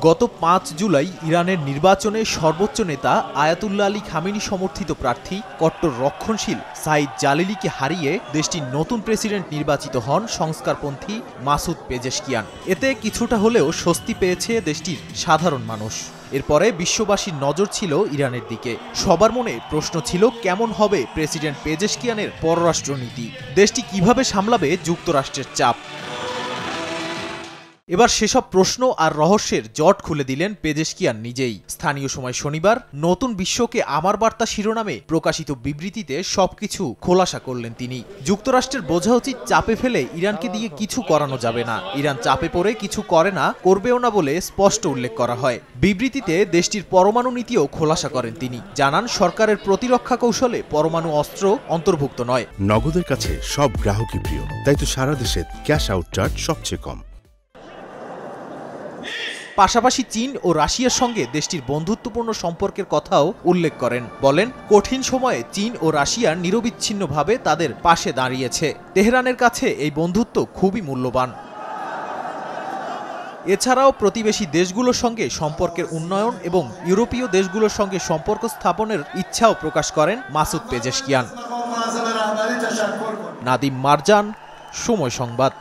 গত ৫ জুলাই ইরানের নির্বাচনে সর্বোচ্চ নেতা আয়াতুল্লাহ আলী খামেনি সমর্থিত প্রার্থী কট্টর রক্ষণশীল সাইদ জালিলিকে হারিয়ে দেশটির নতুন প্রেসিডেন্ট নির্বাচিত হন সংস্কারপন্থী মাসুদ পেজেশকিয়ান। এতে কিছুটা হলেও স্বস্তি পেয়েছে দেশটির সাধারণ মানুষ। এরপরে বিশ্ববাসীর নজর ছিল ইরানের দিকে। সবার মনে প্রশ্ন ছিল কেমন হবে প্রেসিডেন্ট পেজেশকিয়ানের পররাষ্ট্রনীতি, দেশটি কিভাবে সামলাবে যুক্তরাষ্ট্রের চাপ। এবার সেসব প্রশ্ন আর রহস্যের জট খুলে দিলেন পেজেশকিয়ান নিজেই। স্থানীয় সময় শনিবার নতুন বিশ্বকে আমার বার্তা শিরোনামে প্রকাশিত বিবৃতিতে সবকিছু খোলাসা করলেন তিনি। যুক্তরাষ্ট্রের বোঝা উচিত চাপে ফেলে ইরানকে দিয়ে কিছু করানো যাবে না, ইরান চাপে পড়ে কিছু করে না, করবেও না বলে স্পষ্ট উল্লেখ করা হয়। বিবৃতিতে দেশটির পরমাণু নীতিও খোলাসা করেন তিনি। জানান সরকারের প্রতিরক্ষা কৌশলে পরমাণু অস্ত্র অন্তর্ভুক্ত নয়। নগদের কাছে সব গ্রাহকই প্রিয়, তাই তো সারা দেশে ক্যাশ আউট চার্জ সবচেয়ে কম। পাশাপাশি চীন ও রাশিয়ার সঙ্গে দেশটির বন্ধুত্বপূর্ণ সম্পর্কের কথাও উল্লেখ করেন। বলেন, কঠিন সময়ে চীন ও রাশিয়া নিরবিচ্ছিন্নভাবে তাদের পাশে দাঁড়িয়েছে। তেহরানের কাছে এই বন্ধুত্ব খুবই মূল্যবান। এছাড়াও প্রতিবেশী দেশগুলোর সঙ্গে সম্পর্কের উন্নয়ন এবং ইউরোপীয় দেশগুলোর সঙ্গে সম্পর্ক স্থাপনের ইচ্ছাও প্রকাশ করেন মাসুদ পেজেশকিয়ান। নাদিম মারজান, সময় সংবাদ।